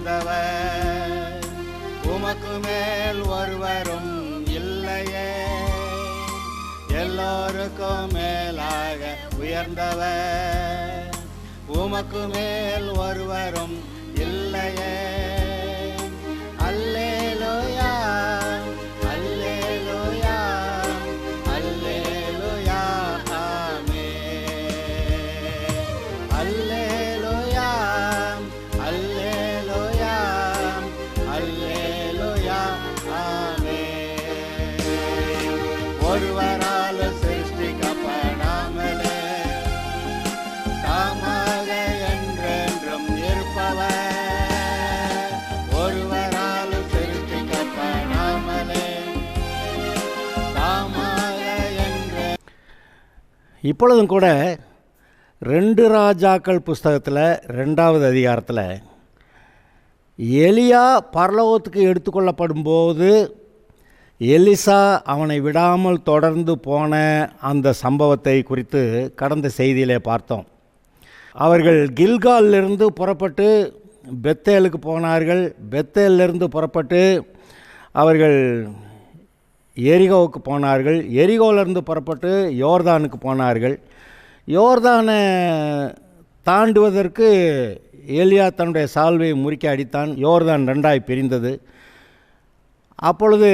உயர்ந்தவர், உமக்கு மேல் ஒருவரும் இல்லையே. எல்லோருக்கும் மேலாக உயர்ந்தவர், உமக்கு மேல் ஒருவரும் இல்லையே. அல்லேலூயா, அல்லேலூயா, அல்லேலூயா, ஆமென். அல்லேலூயா, அல்லேலூயா, அல்லேலூயா, ஆமென். ஒருவரால் சிருஷ்டிக்கப்படாமலே தாமாக என்றென்றும் இருப்பவர், ஒருவரால் சிருஷ்டிக்கப்படாமலே தாமாக என்று. இப்பொழுதும் கூட 2 ராஜாக்கள் புஸ்தகத்தில் 2வது அதிகாரத்தில் எலியா பரலோகத்துக்கு எடுத்துக்கொள்ளப்படும் போது எலிசா அவனை விடாமல் தொடர்ந்து போன அந்த சம்பவத்தை குறித்து கடந்த செய்தியிலே பார்த்தோம். அவர்கள் கில்காலிலிருந்து புறப்பட்டு பெத்தேலுக்கு போனார்கள். பெத்தேலிருந்து புறப்பட்டு அவர்கள் எரிகோவுக்கு போனார்கள். எரிகோவிலிருந்து புறப்பட்டு யோர்தானுக்கு போனார்கள். யோர்தானை தாண்டுவதற்கு எலியா தன்னுடைய சால்வையை முறுக்கி அடித்தான். யோர்தான் 2ஆய் பிரிந்தது. அப்பொழுது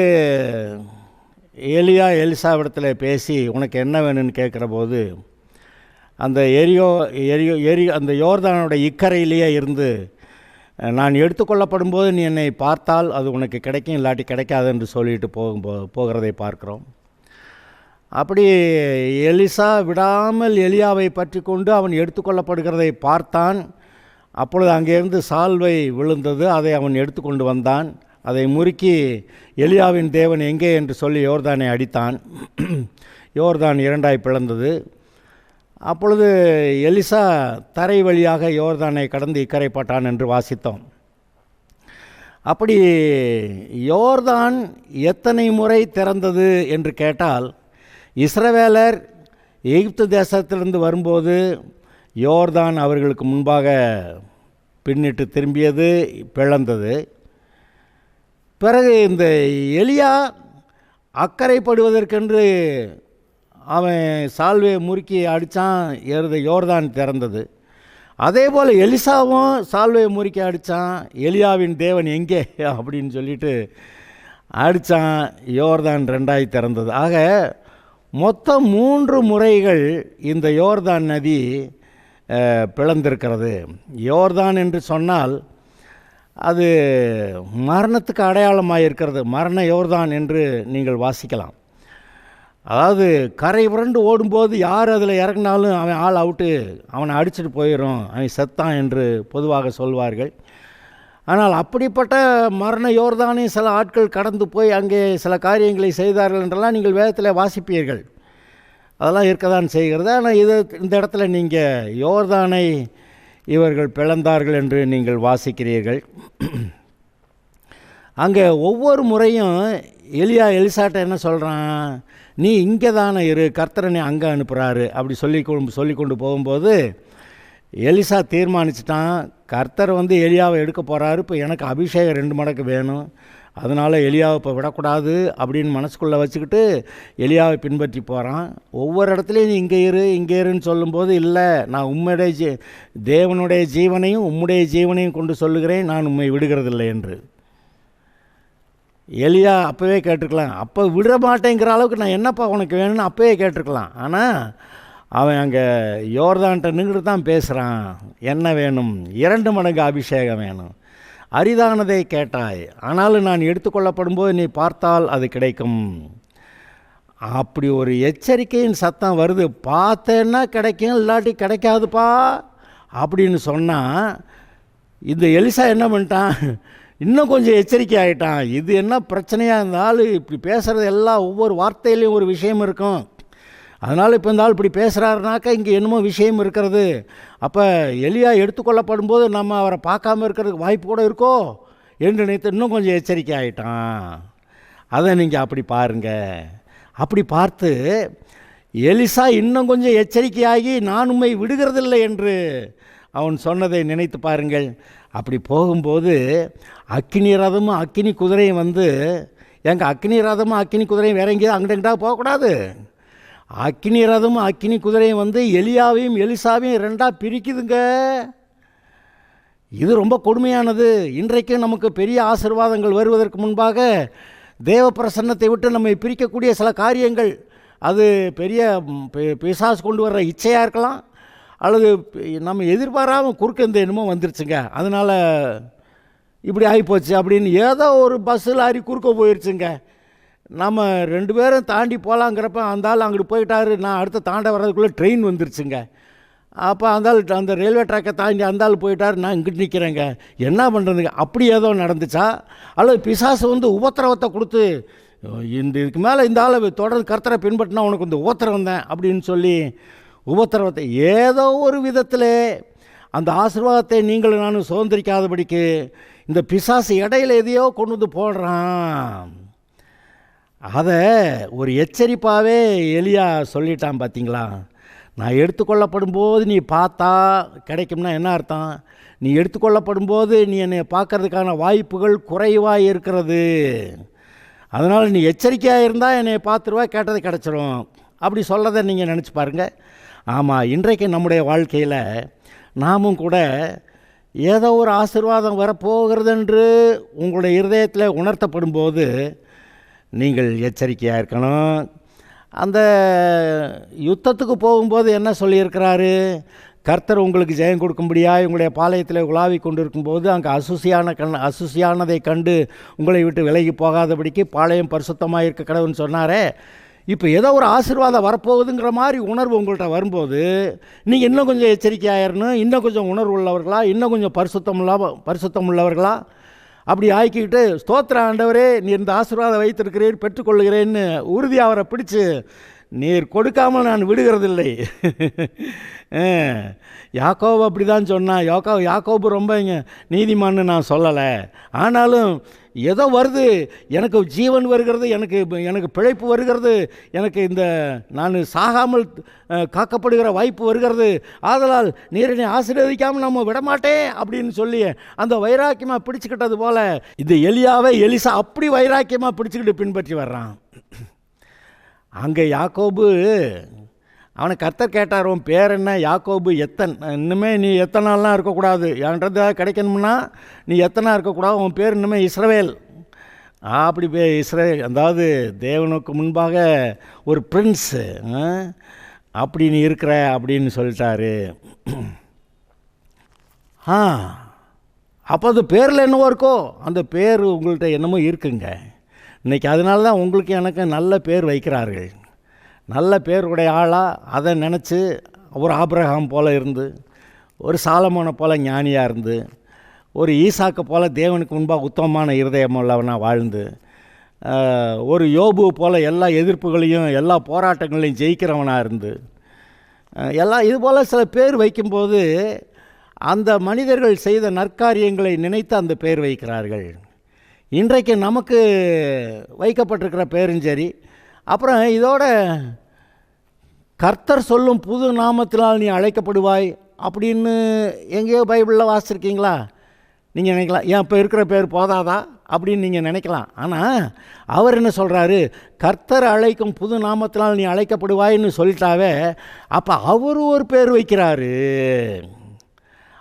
எலியா எலிசாவிடத்தில் பேசி உனக்கு என்ன வேணும்னு கேட்குற போது அந்த அந்த யோர்தானோட இக்கரையிலேயே இருந்து நான் எடுத்துக்கொள்ளப்படும் போது நீ என்னை பார்த்தால் அது உனக்கு கிடைக்கும், இல்லாட்டி கிடைக்காது என்று சொல்லிட்டு போகிறதை பார்க்குறோம். அப்படி எலிசா விடாமல் எலியாவை பற்றி கொண்டு அவன் எடுத்துக்கொள்ளப்படுகிறதை பார்த்தான். அப்பொழுது அங்கேருந்து சால்வை விழுந்தது. அதை அவன் எடுத்துக்கொண்டு வந்தான். அதை முறுக்கி எலியாவின் தேவன் எங்கே என்று சொல்லி யோர்தானை அடித்தான். யோர்தான் 2ஆய் பிளந்தது. அப்பொழுது எலிசா தரை வழியாக யோர்தானை கடந்து இக்கரைப்பட்டான் என்று வாசித்தோம். அப்படி யோர்தான் எத்தனை முறை திறந்தது என்று கேட்டால், இஸ்ரவேலர் எகிப்து தேசத்திலிருந்து வரும்போது யோர்தான் அவர்களுக்கு முன்பாக பின்னிட்டு திரும்பியது, பிளந்தது. பிறகு இந்த எலியா அக்கறைப்படுவதற்கென்று அவன் சால்வையை முறுக்கி அடித்தான், யோர்தான் திறந்தது. அதே போல் எலிசாவும் சால்வையை முறுக்கி அடித்தான், எலியாவின் தேவன் எங்கே அப்படின்னு சொல்லிட்டு அடித்தான், யோர்தான் 2ஆய் திறந்தது. ஆக மொத்தம் 3 முறைகள் இந்த யோர்தான் நதி பிளந்திருக்கிறது. யோர்தான் என்று சொன்னால் அது மரணத்துக்கு அடையாளமாக இருக்கிறது. மரண யோர்தான் என்று நீங்கள் வாசிக்கலாம். அதாவது கரை புரண்டு ஓடும்போது யார் அதில் இறங்கினாலும் அவன் ஆள் அவுட்டு, அவனை அடிச்சுட்டு போயிடும், அவன் செத்தான் என்று பொதுவாக சொல்வார்கள். ஆனால் அப்படிப்பட்ட மரண யோர்தானே சில ஆட்கள் கடந்து போய் அங்கே சில காரியங்களை செய்தார்கள் என்றெல்லாம் நீங்கள் வேதத்தில் வாசிப்பீர்கள். அதெல்லாம் இருக்க தான் செய்கிறது. ஆனால் இந்த இடத்துல நீங்கள் யோர்தானை இவர்கள் பிளந்தார்கள் என்று நீங்கள் வாசிக்கிறீர்கள். அங்கே ஒவ்வொரு முறையும் எலியா எலிசாட்ட என்ன சொல்கிறான், நீ இங்கே தானே இரு, கர்த்தரனை அங்கே அனுப்புகிறாரு அப்படி சொல்லி கொண்டு போகும்போது எலிசா தீர்மானிச்சிட்டான், கர்த்தர் எலியாவை எடுக்க போகிறாரு, இப்போ எனக்கு அபிஷேகம் 2 மடங்கு வேணும், அதனால் எலியாவை இப்போ விடக்கூடாது அப்படின்னு மனசுக்குள்ளே வச்சுக்கிட்டு எலியாவை பின்பற்றி போகிறான். ஒவ்வொரு இடத்துலையும் நீ இங்கே இருன்னு சொல்லும்போது, இல்லை நான் உம்முடைய தேவனுடைய ஜீவனையும் உம்முடைய ஜீவனையும் கொண்டு சொல்லுகிறேன், நான் உம்மை விடுகிறதில்லை என்று. எலியா அப்போவே கேட்டிருக்கலாம், அப்போ விட மாட்டேங்கிற அளவுக்கு நான் என்னப்பா உனக்கு வேணும்னு அப்போவே கேட்டிருக்கலாம். ஆனால் அவன் அங்கே யோர்தான்கிட்ட நின்றுட்டு தான் பேசுகிறான், என்ன வேணும், 2 மடங்கு அபிஷேகம் வேணும், அரிதானதை கேட்டாய், ஆனாலும் நான் எடுத்துக்கொள்ளப்படும் போது நீ பார்த்தால் அது கிடைக்கும். அப்படி ஒரு எச்சரிக்கையின் சத்தம் வருது. பார்த்தேன்னா கிடைக்கும், இல்லாட்டி கிடைக்காதுப்பா அப்படின்னு சொன்னால் இந்த எலிசா என்ன பண்ணிட்டான், இன்னும் கொஞ்சம் எச்சரிக்கை ஆகிட்டான். இது என்ன பிரச்சனையாக இருந்தாலும் இப்படி பேசுகிறது எல்லாம் ஒவ்வொரு வார்த்தையிலையும் ஒரு விஷயம் இருக்கும். அதனால் இப்போ இந்த ஆள் இப்படி பேசுகிறாருனாக்கா இங்கே என்னமோ விஷயம் இருக்கிறது. அப்போ எலியா எடுத்துக்கொள்ளப்படும் போது நம்ம அவரை பார்க்காம இருக்கிறதுக்கு வாய்ப்பு கூட இருக்கோ என்று நினைத்து இன்னும் கொஞ்சம் எச்சரிக்கை ஆகிட்டான். அதை நீங்கள் அப்படி பாருங்கள். அப்படி பார்த்து எலிசா இன்னும் கொஞ்சம் எச்சரிக்கையாகி நான் உம்மை விடுகிறதில்லை என்று அவன் சொன்னதை நினைத்து பாருங்கள். அப்படி போகும்போது அக்கினி ரதமும் அக்கினி குதிரையும் வந்து, எங்கள் அக்கினி ரதமும் அக்கினி குதிரையும் வேற எங்கேயும் அங்கிட்ட போகக்கூடாது. அக்கினி ரதமும் அக்கினி குதிரையும் வந்து எலியாவையும் எலிசாவையும் ரெண்டாக பிரிக்குதுங்க. இது ரொம்ப கொடுமையானது. இன்றைக்கு நமக்கு பெரிய ஆசீர்வாதங்கள் வருவதற்கு முன்பாக தேவ பிரசன்னத்தை விட்டு நம்மை பிரிக்கக்கூடிய சில காரியங்கள், அது பெரிய பிசாசு கொண்டு வர்ற இச்சையாக இருக்கலாம், அல்லது நம்ம எதிர்பாராமல் குறுக்க இந்த என்னமோ வந்துருச்சுங்க, அதனால் இப்படி ஆகிப்போச்சு அப்படின்னு ஏதோ ஒரு பஸ்ஸு லாரி குறுக்க போயிடுச்சுங்க. நம்ம 2 பேரும் தாண்டி போகலாங்கிறப்ப அந்த ஆள் அங்கிட்டு போயிட்டாரு, நான் அடுத்து தாண்ட வர்றதுக்குள்ளே ட்ரெயின் வந்துருச்சுங்க. அப்போ அந்த ஆள் அந்த ரயில்வே ட்ராக்கை தாண்டி அந்த ஆள் போயிட்டார், நான் இங்கிட்டு நிற்கிறேங்க, என்ன பண்ணுறதுங்க? அப்படி ஏதோ நடந்துச்சா? அல்லது பிசாசு வந்து உபத்திரவத்தை கொடுத்து, இதுக்கு மேலே இந்த ஆளை தொடர்ந்து கர்த்தரை பின்பற்றினா உனக்கு இந்த உபத்திரவம் தான் அப்படின்னு சொல்லி உபத்திரவத்தை ஏதோ ஒரு விதத்தில் அந்த ஆசீர்வாதத்தை நீங்களும் நானும் சுதந்திரிக்காதபடிக்கு இந்த பிசாசு இடையில எதையோ கொண்டு வந்து போடுறான். அதை ஒரு எச்சரிப்பாகவே எலியா சொல்லிட்டான். பார்த்தீங்களா? நான் எடுத்துக்கொள்ளப்படும் போது நீ பார்த்தா கிடைக்கும்னா என்ன அர்த்தம்? நீ எடுத்துக்கொள்ளப்படும் போது நீ என்னை பார்க்கறதுக்கான வாய்ப்புகள் குறைவாக இருக்கிறது, அதனால் நீ எச்சரிக்கையாக இருந்தால் என்னை பார்த்துருவா, கேட்டது கிடச்சிரும். அப்படி சொல்லதை நீங்கள் நினச்சி பாருங்கள். ஆமாம், இன்றைக்கு நம்முடைய வாழ்க்கையில் நாமும் கூட ஏதோ ஒரு ஆசீர்வாதம் வரப்போகிறது என்று உங்களுடைய இருதயத்தில் உணர்த்தப்படும் போது நீங்கள் எச்சரிக்கையாக இருக்கணும். அந்த யுத்தத்துக்கு போகும்போது என்ன சொல்லியிருக்கிறாரு? கர்த்தர் உங்களுக்கு ஜெயம் கொடுக்கும்படியாக உங்களுடைய பாளையத்தில் உலாவி கொண்டு இருக்கும்போது அங்கே அசுசியானதை கண்டு உங்களை விட்டு விலகி போகாதபடிக்கு பாளையம் பரிசுத்தமாக இருக்க கடவுள்னு சொன்னாரே. இப்போ ஏதோ ஒரு ஆசீர்வாதம் வரப்போகுதுங்கிற மாதிரி உணர்வு உங்கள்கிட்ட வரும்போது நீங்கள் இன்னும் கொஞ்சம் எச்சரிக்கையாயிரணும். இன்னும் கொஞ்சம் உணர்வு உள்ளவர்களா, இன்னும் கொஞ்சம் பரிசுத்தம் உள்ளவர்களா அப்படி ஆக்கிக்கிட்டு, ஸ்தோத்திர ஆண்டவரே, நீர் இந்த ஆசீர்வாதம் வைத்திருக்கிறீர், பெற்றுக்கொள்கிறேன்னு உறுதி அவரை பிடிச்சி, நீர் கொடுக்காமல் நான் விடுகிறதில்லை. யாக்கோபு அப்படி தான் சொன்னான். யாக்கோபு ரொம்ப நீதிமான்னு நான் சொல்லலை, ஆனாலும் ஏதோ வருது, எனக்கு ஜீவன் வருகிறது, எனக்கு பிழைப்பு வருகிறது, எனக்கு இந்த நான் சாகாமல் காக்கப்படுகிற வாய்ப்பு வருகிறது, ஆதலால் நீர் என்னை ஆசீர்வதிக்காமல் நம்ம விடமாட்டேன் அப்படின்னு சொல்லி அந்த வைராக்கியமாக பிடிச்சிக்கிட்டது போல் இந்த எலியாவை எலிசா அப்படி வைராக்கியமாக பிடிச்சிக்கிட்டு பின்பற்றி வர்றான். அங்கே யாக்கோபு, அவனை கர்த்தர் கேட்டார், உன் பேர் என்ன? யாக்கோபு. இன்னுமே நீ எத்தனை நாள்லாம் இருக்கக்கூடாது, என்கிட்ட கிடைக்கணும்னா நீ எத்தனை இருக்கக்கூடாது, உன் பேர் இன்னுமே இஸ்ரவேல். அப்படி இஸ்ரவேல், அதாவது தேவனுக்கு முன்பாக ஒரு பிரின்ஸு, அப்படி நீ இருக்கிற அப்படின்னு சொல்லிட்டாரு. அப்போ அது பேரில் என்னவோ இருக்கோ, அந்த பேர் உங்கள்கிட்ட என்னமோ இருக்குங்க இன்றைக்கி. அதனால தான் உங்களுக்கு எனக்கு நல்ல பேர் வைக்கிறார்கள். நல்ல பேருடைய ஆளாக அதை நினச்சி ஒரு ஆபிரகாம் போல் இருந்து, ஒரு சாலமோனை போல் ஞானியாக இருந்து, ஒரு ஈசாக்கை போல் தேவனுக்கு முன்பாக உத்தமமான இருதயம் உள்ளவனாக வாழ்ந்து, ஒரு யோபு போல் எல்லா எதிர்ப்புகளையும் எல்லா போராட்டங்களையும் ஜெயிக்கிறவனாக இருந்து, எல்லாம் இது போல் சில பேர் வைக்கும்போது அந்த மனிதர்கள் செய்த நற்காரியங்களை நினைத்து அந்த பேர் வைக்கிறார்கள். இன்றைக்கு நமக்கு வைக்கப்பட்டிருக்கிற பேரும் சரி. அப்புறம் இதோட கர்த்தர் சொல்லும் புது நாமத்தினால் நீ அழைக்கப்படுவாய் அப்படின்னு எங்கேயோ பைபிளில் வாசிச்சிருக்கீங்களா? நீங்கள் நினைக்கலாம், ஏன் இப்போ இருக்கிற பேர் போதாதா அப்படின்னு நீங்கள் நினைக்கலாம். ஆனால் அவர் என்ன சொல்கிறாரு? கர்த்தர் அழைக்கும் புது நாமத்தினால் நீ அழைக்கப்படுவாய்ன்னு சொல்லிட்டாவே, அப்போ அவர் ஒரு பேர் வைக்கிறாரு.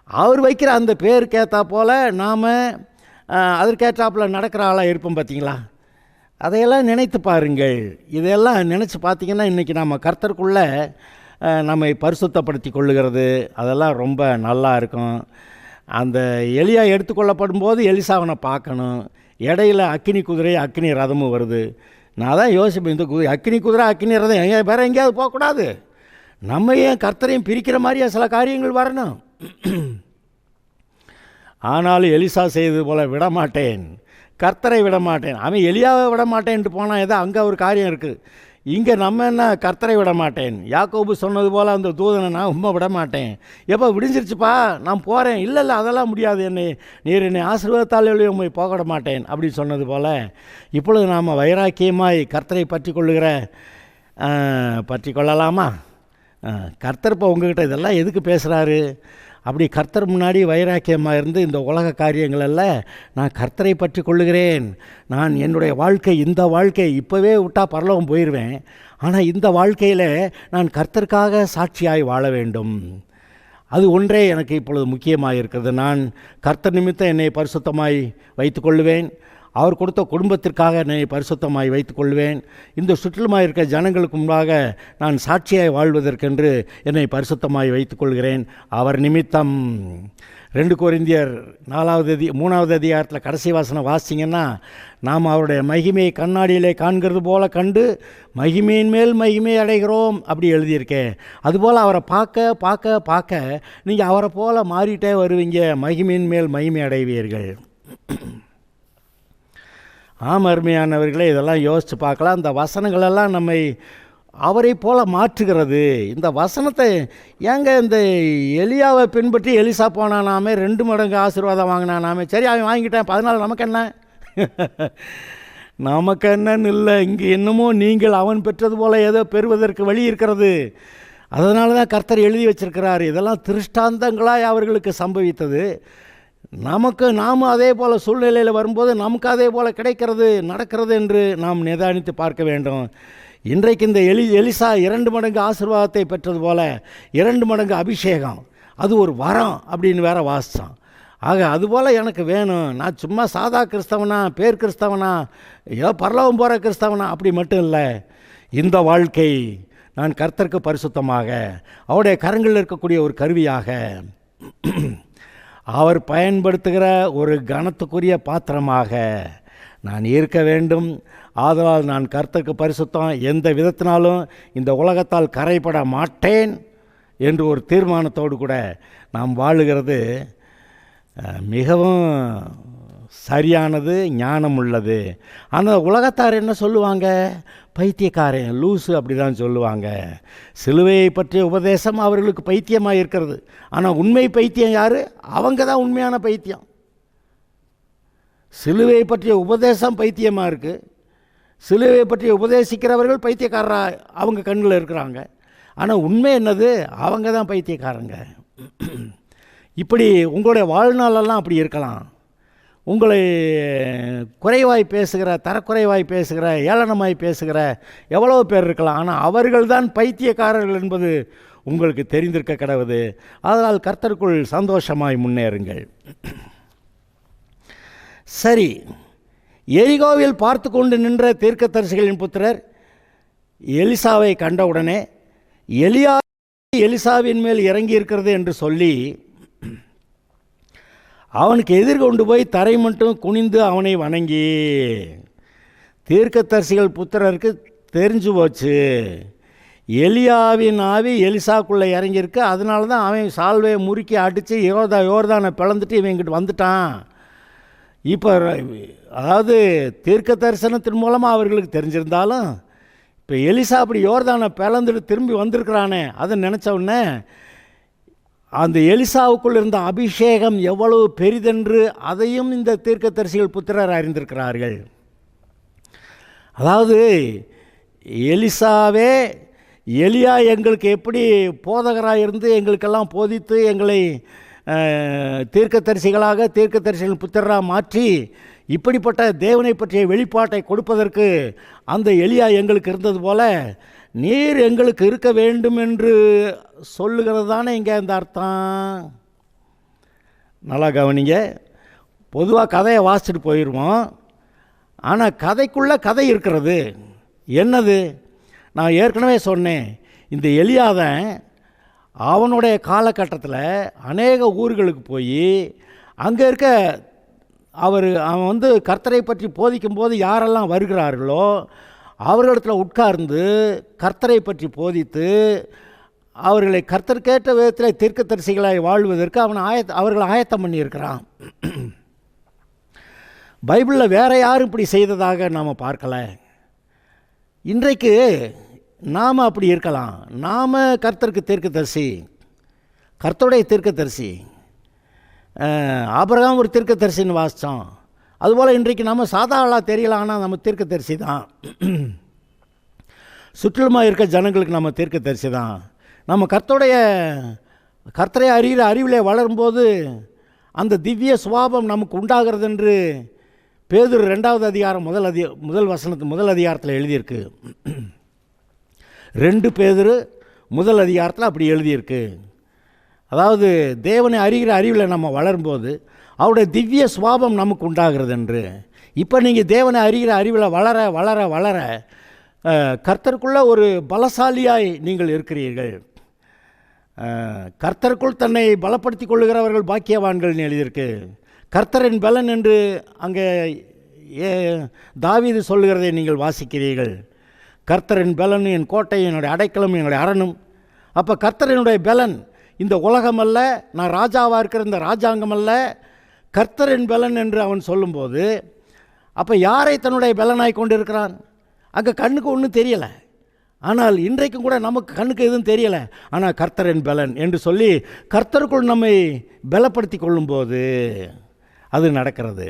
அவர் வைக்கிற அந்த பேருக்கேற்றா போல் நாம் அதற்கேற்றாப்பில் நடக்கிற ஆளாக இருப்போம். பார்த்தீங்களா? அதையெல்லாம் நினைத்து பாருங்கள். இதெல்லாம் நினச்சி பார்த்திங்கன்னா இன்றைக்கி நம்ம கர்த்தருக்குள்ளே நம்மை பரிசுத்தப்படுத்தி கொள்ளுகிறது, அதெல்லாம் ரொம்ப நல்லா இருக்கும். அந்த எலியா எடுத்துக்கொள்ளப்படும் போது எலிசாவனை பார்க்கணும். இடையில் அக்கினி குதிரை அக்கினி ரதமும் வருது. நான் தான் யோசிப்பேன், இந்த அக்கினி குதிரை அக்கினி ரதம் வேறு எங்கேயாவது போகக்கூடாது, நம்ம ஏன் கர்த்தரையும் பிரிக்கிற மாதிரியா சில காரியங்கள் வரணும்? ஆனாலும் எலிசா செய்தது போல் விடமாட்டேன், கர்த்தரை விடமாட்டேன். அவன் எலியாவை விடமாட்டேன்ட்டு போனால் ஏதோ அங்கே ஒரு காரியம் இருக்குது. இங்கே நம்ம என்ன கர்த்தரை விடமாட்டேன். யாக்கோபு சொன்னது போல் அந்த தூதனை நான் உண்மை விடமாட்டேன். எப்போ விடிஞ்சிருச்சுப்பா நான் போகிறேன், இல்லை அதெல்லாம் முடியாது, நீர் என்னை ஆசீர்வாதத்தால் உண்மை போக விட மாட்டேன் அப்படின்னு சொன்னது போல் இப்பொழுது நாம் வைராக்கியமாய் கர்த்தரை பற்றி கொள்ளாமா? கர்த்தர் இப்போ உங்ககிட்ட இதெல்லாம் எதுக்கு பேசுகிறாரு? அப்படி கர்த்தர் முன்னாடி வைராக்கியமாக இருந்து இந்த உலக காரியங்களெல்லாம் நான் கர்த்தரை பற்றி கொள்ளுகிறேன், நான் என்னுடைய வாழ்க்கை இந்த வாழ்க்கை இப்போவே விட்டால் பரலோகம் போயிடுவேன், ஆனால் இந்த வாழ்க்கையில் நான் கர்த்தருக்காக சாட்சியாய் வாழ வேண்டும், அது ஒன்றே எனக்கு இப்பொழுது முக்கியமாக இருக்கிறது. நான் கர்த்தர் நிமித்தம் என்னை பரிசுத்தமாய் வைத்துக்கொள்ளுவேன், அவர் கொடுத்த குடும்பத்திற்காக என்னை பரிசுத்தமாய் வைத்துக்கொள்வேன், இந்த சுற்றிலுமாக இருக்க ஜனங்களுக்கு முன்பாக நான் சாட்சியாய் வாழ்வதற்கென்று என்னை பரிசுத்தமாய் வைத்துக்கொள்கிறேன் அவர் நிமித்தம். 2 கொரிந்தியர் 3வது அதிகாரத்தில் கடைசி வாசனை வாசிங்கன்னா, நாம் அவருடைய மகிமையை கண்ணாடியிலே காண்கிறது போல கண்டு மகிமையின் மேல் மகிமை அடைகிறோம் அப்படி எழுதியிருக்கேன். அதுபோல் அவரை பார்க்க பார்க்க பார்க்க நீங்கள் அவரை போல் மாறிட்டே வருவீங்க, மகிமையின் மேல் மகிமை அடைவீர்கள். அருமையானவர்களே, இதெல்லாம் யோசித்து பார்க்கலாம். இந்த வசனங்களெல்லாம் நம்மை அவரை போல மாற்றுகிறது. இந்த வசனத்தை ஏங்க இந்த எலியாவை பின்பற்றி எலிசா போனானாமே, 2 மடங்கு ஆசீர்வாதம் வாங்கினானாமே, சரி அவன் வாங்கிட்டேன் 14 நமக்கு என்ன நமக்கு என்னன்னு இல்லை, இங்கே என்னமோ நீங்கள் அவன் பெற்றது போல் ஏதோ பெறுவதற்கு வழி இருக்கிறது, அதனால தான் கர்த்தர் எழுதி வச்சிருக்கிறார். இதெல்லாம் திருஷ்டாந்தங்களாய் அவர்களுக்கு சம்பவித்தது. நாம் அதே போல் சூழ்நிலையில் வரும்போது நமக்கு அதே போல் கிடைக்கிறது நடக்கிறது என்று நாம் நிதானித்து பார்க்க வேண்டும். இன்றைக்கு இந்த எலிசா 2 மடங்கு ஆசீர்வாதத்தை பெற்றது போல் 2 மடங்கு அபிஷேகம், அது ஒரு வரம் அப்படின்னு வேற வாசித்தான். ஆக அதுபோல் எனக்கு வேணும். நான் சும்மா சாதா கிறிஸ்தவனா, பேர் கிறிஸ்தவனா, ஏதோ பரலோகம் போகிற கிறிஸ்தவனா அப்படி மட்டும் இல்லை. இந்த வாழ்க்கை நான் கர்த்தருக்கு பரிசுத்தமாக அவருடைய கரங்களில் இருக்கக்கூடிய ஒரு கருவியாக அவர் பயன்படுத்துகிற ஒரு கனத்துக்குரிய பாத்திரமாக நான் இருக்க வேண்டும். ஆதலால் நான் கர்த்தருக்கு பரிசுத்தம், எந்த விதத்தினாலும் இந்த உலகத்தால் கரைப்பட மாட்டேன் என்று ஒரு தீர்மானத்தோடு கூட நாம் வாழுகிறது மிகவும் சரியானது, ஞானம் உள்ளது. ஆனால் உலகத்தார் என்ன சொல்லுவாங்க? பைத்தியக்காரன், லூசு அப்படி தான் சொல்லுவாங்க. சிலுவையை பற்றிய உபதேசம் அவர்களுக்கு பைத்தியமாக இருக்கிறது. ஆனால் உண்மை பைத்தியம் யார்? அவங்க தான் உண்மையான பைத்தியம். சிலுவையை பற்றிய உபதேசம் பைத்தியமாக இருக்குது, சிலுவையை பற்றி உபதேசிக்கிறவர்கள் பைத்தியக்காரரா அவங்க கண்ணில் இருக்கிறாங்க. ஆனால் உண்மை என்னது? அவங்க தான் பைத்தியக்காரங்க. இப்படி உங்களுடைய வாழ்நாளெல்லாம் அப்படி இருக்கலாம். உங்களை குறைவாய் பேசுகிற, தரக்குறைவாய் பேசுகிற, ஏளனமாய் பேசுகிற எவ்வளோ பேர் இருக்கலாம். ஆனால் அவர்கள்தான் பைத்தியக்காரர்கள் என்பது உங்களுக்கு தெரிந்திருக்க கிடவுது. அதனால் கர்த்தருக்குள் சந்தோஷமாய் முன்னேறுங்கள். சரி, எரிகோவில் பார்த்து கொண்டு நின்ற தீர்க்கதரிசிகளின் புத்திரர் எலிசாவை கண்டவுடனே எலியா எலிசாவின் மேல் இறங்கி இருக்கிறது என்று சொல்லி அவனுக்கு எதிர்கொண்டு போய் தரை மட்டும் குனிந்து அவனை வணங்கி, தீர்க்கதரிசிகள் புத்திரருக்கு தெரிஞ்சு போச்சு எலியாவின் ஆவி எலிசாக்குள்ளே இறங்கியிருக்கு, அதனால தான் அவன் சால்வையை முறுக்கி அடித்து யோர்தானை பிளந்துட்டு இவங்கிட்ட வந்துட்டான். இப்போ அதாவது தீர்க்க தரிசனத்தின் மூலமாக அவர்களுக்கு தெரிஞ்சிருந்தாலும் இப்போ எலிசா அப்படி யோர்தானை பிளந்துட்டு திரும்பி வந்திருக்கிறானே, அதை நினச்ச உடனே அந்த எலிசாவுக்குள் இருந்த அபிஷேகம் எவ்வளவு பெரிதென்று அதையும் இந்த தீர்க்கதரிசிகள் புத்திரர் அறிந்திருக்கிறார்கள். அதாவது எலிசாவே எலியா எங்களுக்கு எப்படி போதகராக இருந்து எங்களுக்கெல்லாம் போதித்து எங்களை தீர்க்கதரிசிகளாக தீர்க்கதரிசிகள் புத்திரராக மாற்றி இப்படிப்பட்ட தேவனை பற்றிய வெளிப்பாட்டை கொடுப்பதற்கு அந்த எலியா எங்களுக்கு இருந்தது போல நீர் எங்களுக்கு இருக்க வேண்டும் என்று சொல்லுகிறது தானே இங்கே இந்த அர்த்தம். நல்லா கவனிங்க. பொதுவாக கதையை வாசிச்சுட்டு போயிடுவோம், ஆனால் கதைக்குள்ளே கதை இருக்கிறது. என்னது? நான் ஏற்கனவே சொன்னேன், இந்த எலியாதான் அவனுடைய காலகட்டத்தில் அநேக ஊர்களுக்கு போய் அங்கே இருக்க அவன் கர்த்தரை பற்றி போதிக்கும்போது யாரெல்லாம் வருகிறார்களோ அவர்களிடத்தில் உட்கார்ந்து கர்த்தரை பற்றி போதித்து அவர்களை கர்த்தர்கேற்ற விதத்தில் தீர்க்கதரிசிகளாய் வாழ்வதற்கு அவர்கள் ஆயத்தம் பண்ணியிருக்கிறான். பைபிளில் வேறு யாரும் இப்படி செய்ததாக நாம் பார்க்கல. இன்றைக்கு நாம் அப்படி இருக்கலாம். நாம் கர்த்தருக்கு தீர்க்கதரிசி, கர்த்தருடைய தீர்க்கதரிசி. ஆபிரகாம் ஒரு தீர்க்கதரிசின்னு வாசித்தோம். அதுபோல் இன்றைக்கு நம்ம சாதாரணமாக தெரியலாம், ஆனால் நம்ம தீர்க்கதரிசி தான். சுற்றிலுமாக இருக்க ஜனங்களுக்கு நம்ம தீர்க்கதரிசி தான். நம்ம கர்த்தரை அறிகிற அறிவிலே வளரும்போது அந்த திவ்ய சுபாவம் நமக்கு உண்டாகிறது என்று பேதுரு 2வது அதிகாரம் முதல் அதிகாரத்தில் எழுதியிருக்கு. 2 பேதுரு முதல் அதிகாரத்தில் அப்படி எழுதியிருக்கு. அதாவது தேவனை அறிகிற அறிவில் நம்ம வளரும்போது அவருடைய திவ்ய சுபாவம் நமக்கு உண்டாகிறது என்று. இப்போ நீங்கள் தேவனை அறிகிற அறிவில் வளர வளர வளர கர்த்தருக்குள்ள ஒரு பலசாலியாய் நீங்கள் இருக்கிறீர்கள். கர்த்தருக்குள் தன்னை பலப்படுத்தி கொள்ளுகிறவர்கள் பாக்கியவான்கள்னு எழுதியிருக்கு. கர்த்தரின் பலன் என்று அங்கே தாவீது சொல்லுகிறதை நீங்கள் வாசிக்கிறீர்கள். கர்த்தரின் பலன் என் கோட்டை, என்னுடைய அடைக்கலம், என்னுடைய அரணும். அப்போ கர்த்தரினுடைய பலன் இந்த உலகம் அல்ல, நான் ராஜாவாக இருக்கிற இந்த ராஜாங்கம் அல்ல, கர்த்தரின் பலன் என்று அவன் சொல்லும்போது அப்போ யாரை தன்னுடைய பலனாய் கொண்டு இருக்கிறான்? அங்கே கண்ணுக்கு ஒன்றும் தெரியலை, ஆனால் இன்றைக்கும் கூட நமக்கு கண்ணுக்கு எதுவும் தெரியலை. ஆனால் கர்த்தரின் பலன் என்று சொல்லி கர்த்தருக்குள் நம்மை பலப்படுத்தி கொள்ளும்போது அது நடக்கிறது.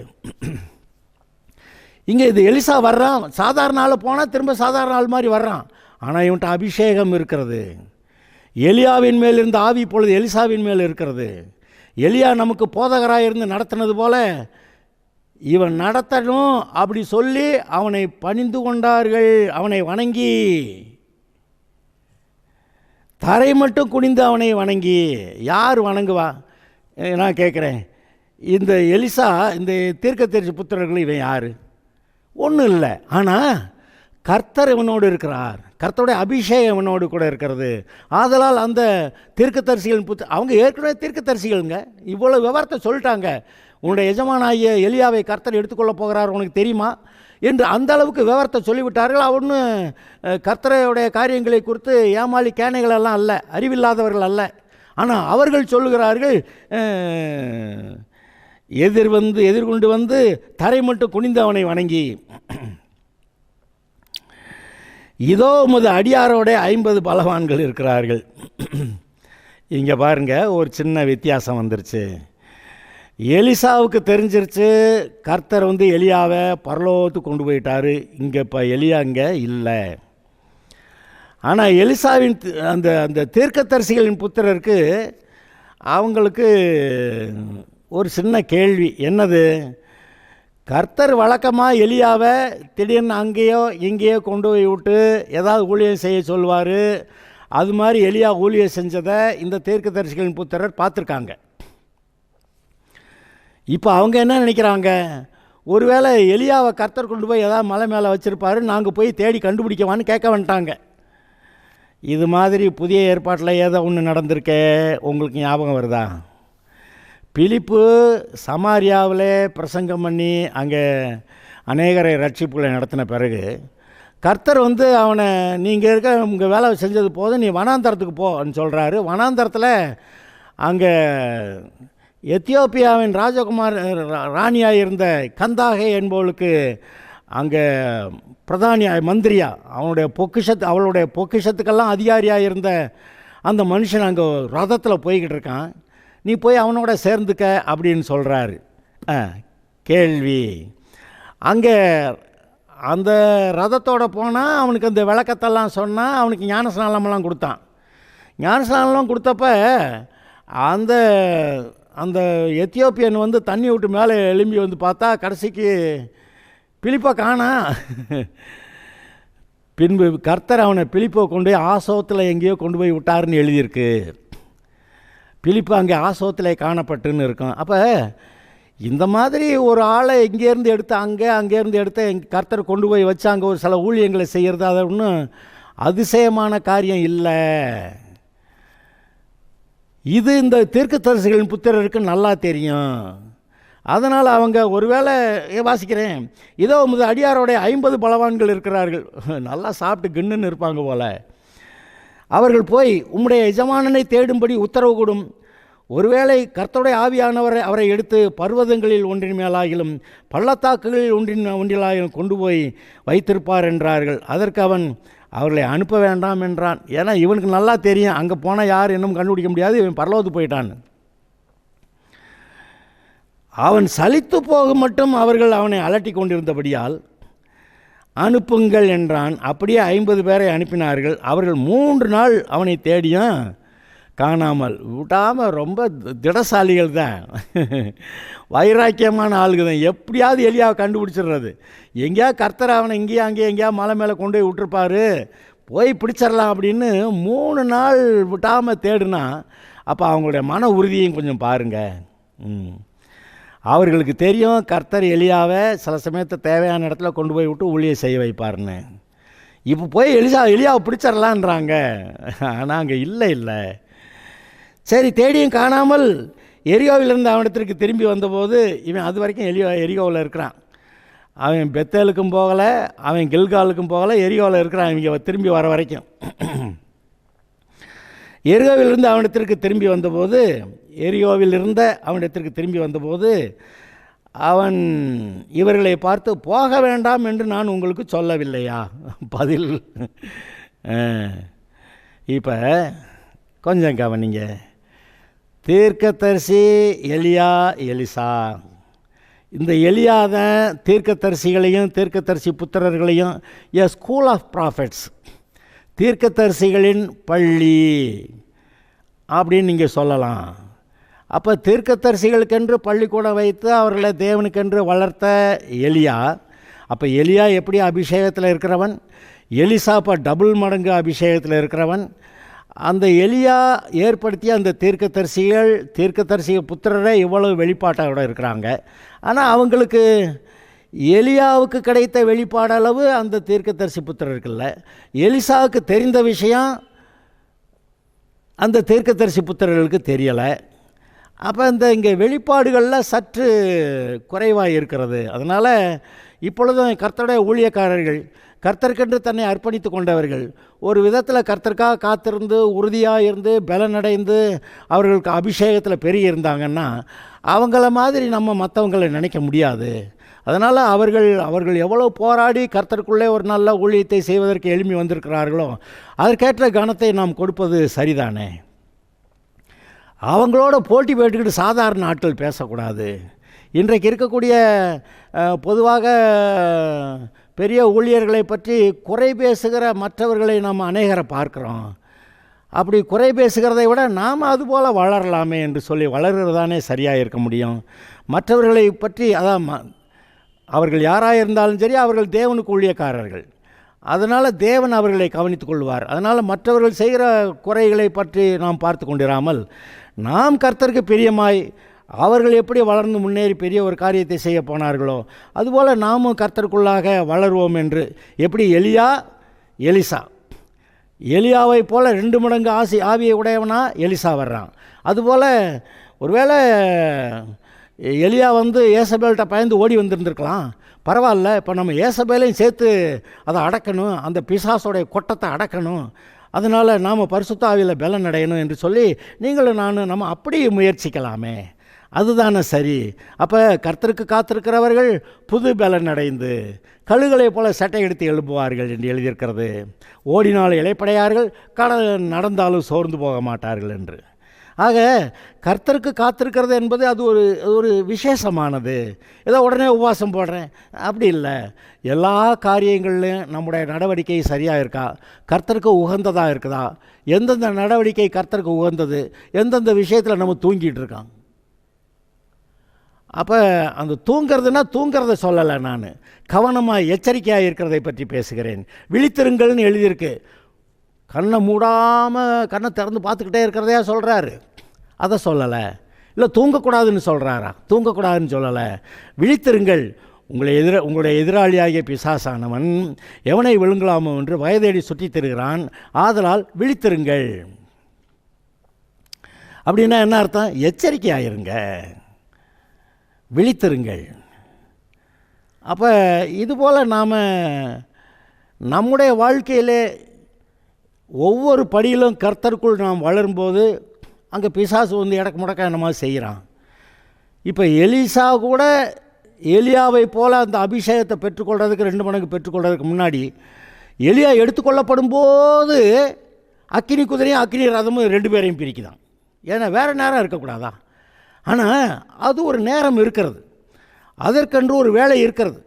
இங்கே இது எலிசா வர்றான், சாதாரண ஆள் போனால் திரும்ப சாதாரண ஆள் மாதிரி வர்றான். ஆனால் இவன்ட்ட அபிஷேகம் இருக்கிறது. எலியாவின் மேல் இருந்த ஆவி இப்பொழுது எலிசாவின் மேல் இருக்கிறது. எலியா நமக்கு போதகராக இருந்து நடத்தினது போல இவன் நடத்தணும் அப்படி சொல்லி அவனை பணிந்து கொண்டார்கள். அவனை வணங்கி தரை மட்டும் குனிந்து அவனை வணங்கி. யார் வணங்குவா? நான் கேட்குறேன், இந்த எலிசா, இந்த தீர்க்கதரிசி புத்திரர்கள் இவன் யார்? ஒன்றும் இல்லை. ஆனால் கர்த்தர் இவனோடு இருக்கிறார், கர்த்தருடைய அபிஷேகம் இவனோடு கூட இருக்கிறது. ஆதலால் அந்த தீர்க்கதரிசிகள் அவங்க ஏற்கனவே தீர்க்கதரிசிகளுங்க, இவ்வளோ விவரத்தை சொல்லிட்டாங்க. உன்னுடைய எஜமானாகிய எலியாவை கர்த்தர் எடுத்துக்கொள்ள போகிறார், உனக்கு தெரியுமா என்று அந்த அளவுக்கு விவரத்தை சொல்லிவிட்டார்கள். அவனு கர்த்தருடைய காரியங்களை குறித்து ஏமாளி கேனைகளெல்லாம் அல்ல, அறிவில்லாதவர்கள் அல்ல. ஆனால் அவர்கள் சொல்லுகிறார்கள், எதிர்கொண்டு வந்து தரை மட்டும் குனிந்து அவனை வணங்கி, இதோ உமது அடியாரோட 50 பலவான்கள் இருக்கிறார்கள். இங்கே பாருங்கள், ஒரு சின்ன வித்தியாசம் வந்துருச்சு. எலிசாவுக்கு தெரிஞ்சிருச்சு கர்த்தர் எலியாவை பரலோகத்துக்கு கொண்டு போயிட்டார். இங்கே இப்போ எலியா இங்கே இல்லை. ஆனால் எலிசாவின் அந்த தீர்க்கதரிசிகளின் புத்திரருக்கு அவங்களுக்கு ஒரு சின்ன கேள்வி. என்னது? கர்த்தர் வழக்கமாக எலியாவை திடீர்னு அங்கேயோ இங்கேயோ கொண்டு போய் விட்டு ஏதாவது ஊழியம் செய்ய சொல்லுவார். அது மாதிரி எலியா ஊழியம் செஞ்சதை இந்த தீர்க்கதரிசிகளின் புத்திரர் பார்த்துருக்காங்க. இப்போ அவங்க என்ன நினைக்கிறாங்க? ஒருவேளை எலியாவை கர்த்தர் கொண்டு போய் ஏதாவது மலை மேலே வச்சுருப்பாரு, நாங்கள் போய் தேடி கண்டுபிடிக்கவான்னு கேட்க வந்துட்டாங்க. இது மாதிரி புதிய ஏற்பாட்டில் ஏதோ ஒன்று நடந்திருக்கே, உங்களுக்கு ஞாபகம் வருதா? பிலிப்பு சமாரியாவில் பிரசங்கம் பண்ணி அங்கே அநேகரை ரட்சிப்புகளை நடத்தின பிறகு கர்த்தர் அவனை, நீங்கள் இருக்க உங்கள் வேலை செஞ்சது போதும், நீ வனாந்தரத்துக்கு போன்னு சொல்கிறாரு. வனாந்தரத்தில் அங்கே எத்தியோப்பியாவின் ராணியாக இருந்த கந்தாகே என்பவளுக்கு அங்கே மந்திரியா அவளுடைய பொக்கிஷத்துக்கெல்லாம் அதிகாரியாக இருந்த அந்த மனுஷன் அங்கே ரதத்தில் போய்கிட்டு இருக்கான். நீ போய் அவனோட சேர்ந்துக்க அப்படின்னு சொல்கிறாரு. கேள்வி, அங்கே அந்த ரதத்தோடு போனால் அவனுக்கு அந்த விளக்கத்தெல்லாம் சொன்னால் அவனுக்கு ஞானஸ்நானமெல்லாம் கொடுத்தான். ஞானஸ்நானம்லாம் கொடுத்தப்ப அந்த எத்தியோப்பியன் தண்ணி விட்டு மேலே எழும்பி பார்த்தா கடைசிக்கு பிலிப்பை காணா. பின்பு கர்த்தர் அவனை பிலிப்பை கொண்டு போய் ஆசோத்தில் எங்கேயோ கொண்டு போய் விட்டாருன்னு எழுதியிருக்கு. பிலிப்பு அங்கே ஆசோத்தில் காணப்பட்டுன்னு இருக்கும். அப்போ இந்த மாதிரி ஒரு ஆளை இங்கேருந்து எடுத்து அங்கேருந்து எடுத்து கர்த்தர் கொண்டு போய் வச்சு அங்கே ஒரு சில ஊழியங்களை செய்கிறது அது ஒன்றும் அதிசயமான காரியம் இல்லை. இது இந்த தீர்க்கதரிசிகளின் புத்திரருக்கு நல்லா தெரியும். அதனால் அவங்க ஒருவேளை வாசிக்கிறேன், இதோ உமது அடியாரோடைய 50 பலவான்கள் இருக்கிறார்கள், நல்லா சாப்பிட்டு கிண்ணுன்னு இருப்பாங்க போல். அவர்கள் போய் உம்முடைய எஜமானனை தேடும்படி உத்தரவு கொடும். ஒருவேளை கர்த்தருடைய ஆவியானவர் அவரை எடுத்து பர்வதங்களில் ஒன்றின் மேலாகிலும் பள்ளத்தாக்குகளில் ஒன்றிலாகிலும் கொண்டு போய் வைத்திருப்பார் என்றார்கள். அதற்கு அவன் அவர்களை அனுப்ப வேண்டாம் என்றான். ஏன்னா இவனுக்கு நல்லா தெரியும் அங்கே போனால் யார் இன்னும் கண்டுபிடிக்க முடியாது, இவன் பரலோகத்துக்கு போயிட்டான். அவன் சலித்து போக மட்டும் அவர்கள் அவனை அலட்டி கொண்டிருந்தபடியால் அனுப்புங்கள் என்றான். அப்படியே 50 பேரை அனுப்பினார்கள். அவர்கள் 3 நாள் அவனை தேடியும் காணாமல். விடாமல் ரொம்ப திடசாலிகள் தான், வைராக்கியமான ஆளுங்க தான். எப்படியாவது எலியாவை கண்டுபிடிச்சிடுறது. எங்கேயா கர்த்தர் அவனை இங்கேயா அங்கேயா எங்கேயா மலை மேலே கொண்டு போய் விட்டுருப்பாரு, போய் பிடிச்சிடலாம் அப்படின்னு 3 நாள் விடாமல் தேடுனா, அப்போ அவங்களுடைய மன உறுதியும் கொஞ்சம் பாருங்கள். அவர்களுக்கு தெரியும் கர்த்தர் எலியாவை சில சமயத்தை தேவையான இடத்துல கொண்டு போய் விட்டு ஊழியை செய்ய வைப்பார்னு. இப்போ போய் எலியாவை பிடிச்சிடலான்றாங்க. ஆனால் அங்கே இல்லை. சரி, தேடியும் காணாமல் எரியோவிலிருந்து அவனிடத்திற்கு திரும்பி வந்தபோது, இவன் அது வரைக்கும் எரியோவில் இருக்கிறான். அவன் பெத்தேலுக்கும் போகலை, அவன் கில்காலுக்கும் போகலை, எரியோவில் இருக்கிறான் இவங்க திரும்பி வர வரைக்கும். எரியோவிலிருந்து அவனிடத்திற்கு திரும்பி வந்தபோது அவன் இவர்களை பார்த்து, போக வேண்டாம் என்று நான் உங்களுக்கு சொல்லவில்லையா? பதில். இப்போ கொஞ்சம் கவனிங்க. தீர்க்கதரிசி எலியா, எலிசா. இந்த எலியா தான் தீர்க்கதரிசிகளையும் தீர்க்கதரிசி புத்திரர்களையும் எ ஸ்கூல் ஆஃப் ப்ராஃபெட்ஸ், தீர்க்கதரிசிகளின் பள்ளி அப்படின்னு நீங்கள் சொல்லலாம். அப்போ தீர்க்கதரிசிகளுக்கென்று பள்ளிக்கூடம் வைத்து அவர்களை தேவனுக்கென்று வளர்த்த எலியா. அப்போ எலியா எப்படி அபிஷேகத்தில் இருக்கிறவன், எலிசா இப்போ டபுள் மடங்கு அபிஷேகத்தில் இருக்கிறவன். அந்த எலியா ஏற்படுத்திய அந்த தீர்க்கதரிசி புத்திரரை இவ்வளவு வெளிப்பாட்டோட இருக்கிறாங்க. ஆனால் அவங்களுக்கு எலியாவுக்கு கிடைத்த வெளிப்பாடளவு அந்த தீர்க்கதரிசி புத்திரருக்கு இல்லை. எலிசாவுக்கு தெரிந்த விஷயம் அந்த தீர்க்கதரிசி புத்திரர்களுக்கு தெரியலை. அப்போ இங்கே வெளிப்பாடுகளில் சற்று குறைவாக இருக்கிறது. அதனால் இப்பொழுதும் கர்த்தருடைய ஊழியக்காரர்கள், கர்த்தருக்கென்று தன்னை அர்ப்பணித்து கொண்டவர்கள், ஒரு விதத்தில் கர்த்தருக்காக காத்திருந்து உறுதியாக இருந்து பலனடைந்து அவர்களுக்கு அபிஷேகத்தில் பெருகி இருந்தாங்கன்னா அவங்கள மாதிரி நம்ம மற்றவங்களை நினைக்க முடியாது. அதனால் அவர்கள் எவ்வளோ போராடி கர்த்தருக்குள்ளே ஒரு நல்ல ஊழியத்தை செய்வதற்கு எழும்பி வந்திருக்கிறார்களோ அதற்கேற்ற கனத்தை நாம் கொடுப்பது சரிதானே. அவங்களோட போட்டி போட்டுக்கிட்டு சாதாரண ஆட்கள் பேசக்கூடாது. இன்றைக்கு இருக்கக்கூடிய பொதுவாக பெரிய ஊழியர்களை பற்றி குறை பேசுகிற மற்றவர்களை நாம் அநேகரை பார்க்குறோம். அப்படி குறை பேசுகிறதை விட நாம் அதுபோல் வளரலாமே என்று சொல்லி வளர்கிறதானே சரியாக இருக்க முடியும். மற்றவர்களை பற்றி அவர்கள் யாராக இருந்தாலும் சரி, அவர்கள் தேவனுக்கு ஊழியக்காரர்கள். அதனால் தேவன் அவர்களை கவனித்துக் கொள்வார். அதனால் மற்றவர்கள் செய்கிற குறைகளை பற்றி நாம் பார்த்து கொண்டிராமல் நாம் கர்த்தருக்கு பிரியமாய் அவர்கள் எப்படி வளர்ந்து முன்னேறி பெரிய ஒரு காரியத்தை செய்ய போனார்களோ அதுபோல் நாமும் கர்த்தருக்குள்ளாக வளருவோம் என்று. எப்படி எலியா, எலிசா, எலியாவை போல் 2 மடங்கு ஆவியை உடையவனா எலிசா வர்றான். அதுபோல் ஒருவேளை எலியா ஏசபேல்கிட்ட பயந்து ஓடி வந்திருந்துருக்கலாம். பரவாயில்ல, இப்போ நம்ம ஏசபேலையும் சேர்த்து அதை அடக்கணும், அந்த பிசாசோடைய கொட்டத்தை அடக்கணும், அதனால் நாம் பரிசுத்த ஆவியில் பலன் அடையணும் என்று சொல்லி நீங்களும் நம்ம அப்படி முயற்சிக்கலாமே, அதுதானே சரி. அப்போ கர்த்தருக்கு காத்திருக்கிறவர்கள் புது பலன் அடைந்து கழுகளை போல சட்டை எடுத்து எழுப்புவார்கள் என்று எழுதியிருக்கிறது. ஓடினால் இளைப்படையார்கள், நடந்தாலும் சோர்ந்து போக மாட்டார்கள் என்று. ஆக கர்த்தருக்கு காத்திருக்கிறது என்பது அது ஒரு விசேஷமானது. ஏதோ உடனே உபவாசம் போடுறேன் அப்படி இல்லை. எல்லா காரியங்கள்லையும் நம்முடைய நடவடிக்கை சரியாக இருக்கா, கர்த்தருக்கு உகந்ததாக இருக்குதா, எந்தெந்த நடவடிக்கை கர்த்தருக்கு உகந்தது, எந்தெந்த விஷயத்தில் நம்ம தூங்கிட்டு இருக்கோம். அப்போ அந்த தூங்கிறத சொல்லலை, நான் கவனமாக எச்சரிக்கையாக இருக்கிறதை பற்றி பேசுகிறேன். விழித்திருங்கள்னு எழுதியிருக்கு. கண்ணை மூடாமல் கண்ணை திறந்து பார்த்துக்கிட்டே இருக்கிறதையா சொல்கிறாரு, அதை சொல்லலை. இல்லை தூங்கக்கூடாதுன்னு சொல்கிறாரா, தூங்கக்கூடாதுன்னு சொல்லலை. விழித்திருங்கள், உங்களுடைய எதிராளியாகிய பிசாசானவன் எவனை விழுங்கலாமோ என்று வயதேடி சுற்றித் திரிகிறான், ஆதலால் விழித்திருங்கள். அப்படின்னா என்ன அர்த்தம்? எச்சரிக்கையாயிருங்க, விழித்திருங்கள். அப்போ இதுபோல் நாம் நம்முடைய வாழ்க்கையிலே ஒவ்வொரு படியிலும் கர்த்தருக்குள் நாம் வளரும்போது அங்கே பிசாசு இடக்கு முடக்க என்னமா செய்கிறான். இப்போ எலிசா கூட எலியாவை போல் அந்த அபிஷேகத்தை பெற்றுக்கொள்கிறதுக்கு 2 மடங்கு பெற்றுக்கொள்கிறதுக்கு முன்னாடி எலியா எடுத்துக்கொள்ளப்படும் போது அக்கினி குதிரையும் அக்கினி ரதமும் 2 பேரையும் பிரிக்குதான். ஏன்னா வேறு நேரம் இருக்கக்கூடாதா? ஆனால் அது ஒரு நேரம் இருக்கிறது, அதற்கென்று ஒரு வேலை இருக்கிறது.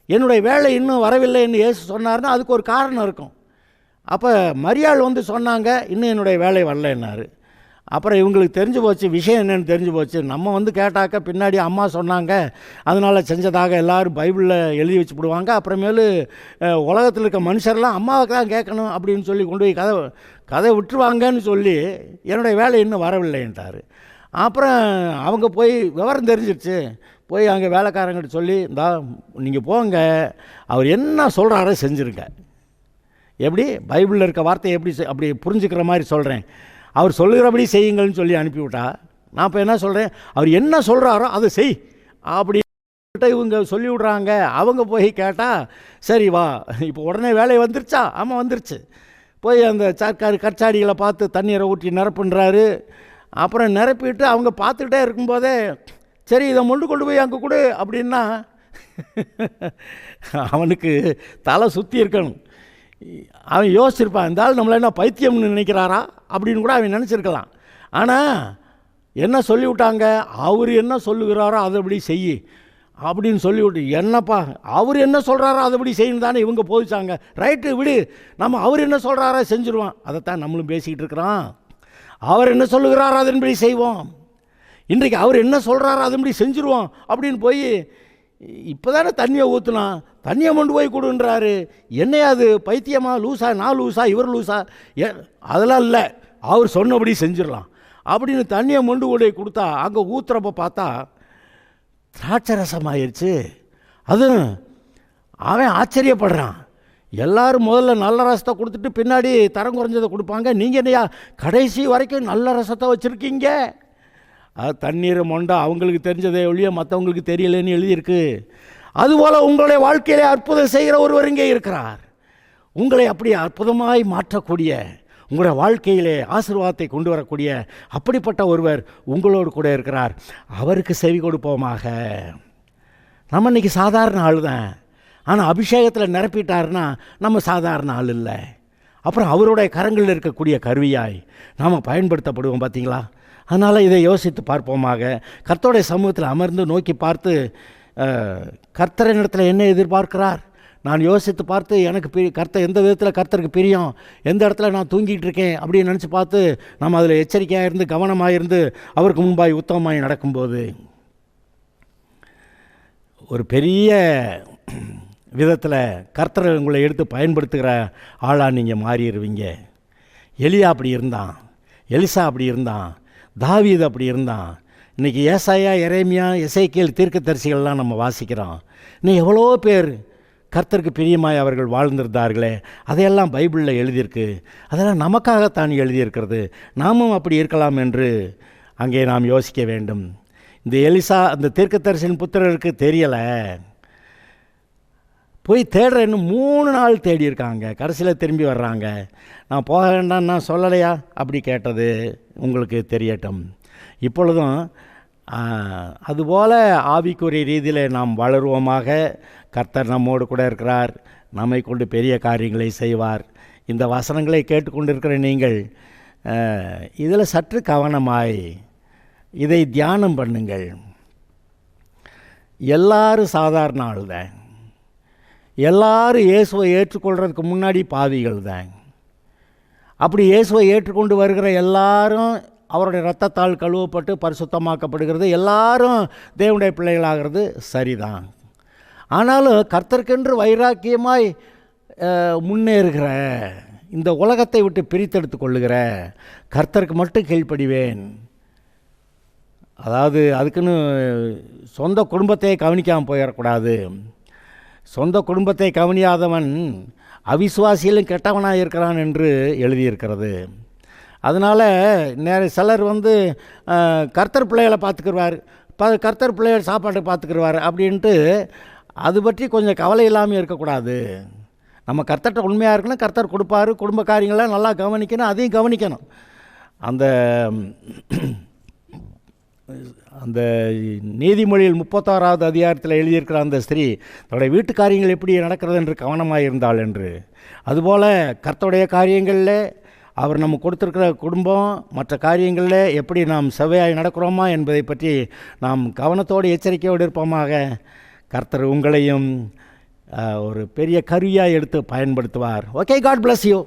என்னுடைய வேலை இன்னும் வரவில்லை என்று இயேசு சொன்னார்னா அதுக்கு ஒரு காரணம் இருக்கும். அப்போ மரியாள் வந்து சொன்னாங்க, இன்னும் என்னுடைய வேலை வரலைன்னாரு. அப்புறம் இவங்களுக்கு தெரிஞ்சு போச்சு, விஷயம் என்னென்னு தெரிஞ்சு போச்சு. நம்ம வந்து கேட்டாக்க பின்னாடி அம்மா சொன்னாங்க, அதனால் செஞ்சதாக எல்லோரும் பைபிளில் எழுதி வச்சுப்படுவாங்க. அப்புறமேலு உலகத்தில் இருக்க மனுஷர்லாம் அம்மாவுக்கு தான் கேட்கணும் அப்படின்னு சொல்லி கொண்டு போய் கதை விட்டுருவாங்கன்னு சொல்லி என்னுடைய வேலை இன்னும் வரவில்லைன்ட்டார். அப்புறம் அவங்க போய் விவரம் தெரிஞ்சிடுச்சு, போய் அங்கே வேலைக்காரங்கிட்ட சொல்லி, நீங்கள் போங்க, அவர் என்ன சொல்கிறாரோ செஞ்சுருங்க. எப்படி பைபிளில் இருக்க வார்த்தையை எப்படி அப்படி புரிஞ்சுக்கிற மாதிரி சொல்கிறேன், அவர் சொல்லுகிறபடி செய்யுங்கள்னு சொல்லி அனுப்பிவிட்டா, நான் இப்போ என்ன சொல்கிறேன், அவர் என்ன சொல்கிறாரோ அதை செய் அப்படி இவங்க சொல்லி விட்றாங்க. அவங்க போய் கேட்டால், சரி வா, இப்போ உடனே வேலை வந்துருச்சா? ஆமாம் வந்துருச்சு. போய் அந்த கற்சாடிகளை பார்த்து தண்ணீரை ஊற்றி நிரப்புன்றாரு. அப்புறம் நிரப்பிட்டு அவங்க பார்த்துக்கிட்டே இருக்கும்போதே, சரி இதை கொண்டு போய் அங்கே கொடு அப்படின்னா அவனுக்கு தலை சுற்றி இருக்கணும். அவன் யோசிச்சிருப்பான், இந்த ஆள் நம்மளை என்ன பைத்தியம்னு நினைக்கிறாரா அப்படின்னு கூட அவன் நினச்சிருக்கலாம். ஆனால் என்ன சொல்லிவிட்டாங்க, அவர் என்ன சொல்லுகிறாரோ அதை அப்படி செய் அப்படின்னு சொல்லிவிட்டு, என்னப்பா அவர் என்ன சொல்கிறாரோ அதை அப்படி செய்யணும் தானே இவங்க போதிச்சாங்க. ரைட்டு விடு, நம்ம அவர் என்ன சொல்கிறாரோ செஞ்சுருவான். அதைத்தான் நம்மளும் பேசிக்கிட்டு இருக்கிறோம். அவர் என்ன சொல்லுகிறாரோ அதன்படி செய்வோம். இன்றைக்கு அவர் என்ன சொல்கிறாரோ அதன்படி செஞ்சுருவோம் அப்படின்னு போய் இப்போ தானே தண்ணியை ஊற்றுனா, தண்ணியை கொண்டு போய் கொடுன்றாரு. என்னையா அது பைத்தியமா, லூஸா, நான் லூஸா, இவர் லூஸா? அதெல்லாம் இல்லை, அவர் சொன்னபடி செஞ்சிடலாம் அப்படின்னு தண்ணியை கொண்டு போய் கொடுத்தா, அங்கே ஊற்றுறப்ப பார்த்தா திராட்சரசமாயிருச்சு. அதுவும் அவன் ஆச்சரியப்படுறான். எல்லோரும் முதல்ல நல்ல ரசத்தை கொடுத்துட்டு பின்னாடி தரம் குறைஞ்சதை கொடுப்பாங்க. நீங்கள் என்னையா கடைசி வரைக்கும் நல்ல ரசத்தை வச்சுருக்கீங்க? அது தண்ணீரை மொண்டா அவங்களுக்கு தெரிஞ்சதே ஒழிய மற்றவங்களுக்கு தெரியலன்னு எழுதியிருக்கு. அதுபோல் உங்களுடைய வாழ்க்கையிலே அற்புதம் செய்கிற ஒருவர் இங்கே இருக்கிறார். உங்களை அப்படி அற்புதமாய் மாற்றக்கூடிய, உங்களுடைய வாழ்க்கையிலே ஆசீர்வாதத்தை கொண்டு வரக்கூடிய அப்படிப்பட்ட ஒருவர் உங்களோடு கூட இருக்கிறார். அவருக்கு செவி கொடுப்போமாக. நம்ம இன்றைக்கி சாதாரண ஆள் தான், ஆனால் அபிஷேகத்தில் நிரப்பிட்டாருன்னா நம்ம சாதாரண ஆள் இல்லை. அப்புறம் அவருடைய கரங்களில் இருக்கக்கூடிய கருவியாய் நாம் பயன்படுத்தப்படுவோம். பார்த்தீங்களா? அதனால் இதை யோசித்து பார்ப்போமாக. கர்த்தருடைய சமூகத்தில் அமர்ந்து நோக்கி பார்த்து, கர்த்தரிடத்தில் என்ன எதிர்பார்க்கிறார் நான் யோசித்து பார்த்து, எனக்கு கர்த்தர் எந்த விதத்தில் கர்த்தருக்கு பிரியம், எந்த இடத்துல நான் தூங்கிட்டு இருக்கேன் அப்படின்னு நினச்சி பார்த்து நம்ம அதில் எச்சரிக்கையாக இருந்து கவனமாக இருந்து அவருக்கு முன்பாய் உத்தமமாய் நடக்கும்போது ஒரு பெரிய விதத்தில் கர்த்தரை உங்களை எடுத்து பயன்படுத்துகிற ஆளாக நீங்கள் மாறிடுவீங்க. எலியா அப்படி இருந்தான், எலிசா அப்படி இருந்தான், தாவீது அப்படி இருந்தான். இன்றைக்கி ஏசாயா, எரேமியா, எசேக்கியேல் தீர்க்கதரிசிகள்லாம் நம்ம வாசிக்கிறோம். இன்னும் எவ்வளோ பேர் கர்த்தருக்கு பிரியமாய் அவர்கள் வாழ்ந்திருந்தார்களே, அதையெல்லாம் பைபிளில் எழுதியிருக்கு. அதெல்லாம் நமக்காகத்தான் எழுதியிருக்கிறது. நாமும் அப்படி இருக்கலாம் என்று அங்கே நாம் யோசிக்க வேண்டும். இந்த எலிசா அந்த தீர்க்கதரிசியின் புத்திரருக்கு தெரியலை, போய் தேடுறேன்னு 3 நாள் தேடி இருக்காங்க. கடைசியில் திரும்பி வர்றாங்க. நான் போக வேண்டாம் நான் சொல்லலையா அப்படி கேட்டது உங்களுக்கு தெரியட்டும். இப்பொழுதும் அதுபோல் ஆவிக்குரிய ரீதியில் நாம் வளருவோமாக. கர்த்தர் நம்மோடு கூட இருக்கிறார், நம்மை கொண்டு பெரிய காரியங்களை செய்வார். இந்த வசனங்களை கேட்டுக்கொண்டிருக்கிற நீங்கள் இதில் சற்று கவனமாய் இதை தியானம் பண்ணுங்கள். எல்லாரும் சாதாரண ஆள் தான், எல்லாரும் இயேசுவை ஏற்றுக்கொள்கிறதுக்கு முன்னாடி பாவிகள் தான். அப்படி இயேசுவை ஏற்றுக்கொண்டு வருகிற எல்லாரும் அவருடைய இரத்தத்தால் கழுவப்பட்டு பரிசுத்தமாக்கப்படுகிறது, எல்லாரும் தேவனுடைய பிள்ளைகளாகிறது சரிதான். ஆனாலும் கர்த்தருக்கென்று வைராக்கியமாய் முன்னேறுகிற, இந்த உலகத்தை விட்டு பிரித்தெடுத்து கொள்ளுகிற, கர்த்தருக்கு மட்டும் கீழ்ப்படிவேன், அதாவது அதுக்குன்னு சொந்த குடும்பத்தையே கவனிக்காமல் போயிடக்கூடாது. சொந்த குடும்பத்தை கவனியாதவன் அவிசுவாசியிலும் கெட்டவனாக இருக்கிறான் என்று எழுதியிருக்கிறது. அதனால் சிலர் கர்த்தர் பிள்ளைகளை பார்த்துக்குருவார், கர்த்தர் பிள்ளைகள் சாப்பாட்டை பார்த்துக்குருவார் அப்படின்ட்டு அது பற்றி கொஞ்சம் கவலை இல்லாமல் இருக்கக்கூடாது. நம்ம கர்த்தர்கிட்ட உண்மையாக இருக்கணும், கர்த்தர் கொடுப்பார், குடும்ப காரியங்களை நல்லா கவனிக்கணும், அதையும் கவனிக்கணும். அந்த நீதிமொழியில் 36வது அதிகாரத்தில் எழுதியிருக்கிற அந்த ஸ்திரீ தன்னுடைய வீட்டு காரியங்கள் எப்படி நடக்கிறது என்று கவனமாக இருந்தாள் என்று, அதுபோல் கர்த்தருடைய காரியங்களில் அவர் நம்ம கொடுத்துருக்கிற குடும்பம் மற்ற காரியங்களில் எப்படி நாம் செவ்வையாய் நடக்கிறோமா என்பதை பற்றி நாம் கவனத்தோடு எச்சரிக்கையோடு இருப்போமாக. கர்த்தர் உங்களையும் ஒரு பெரிய கருவியாக எடுத்து பயன்படுத்துவார். Okay, God bless you.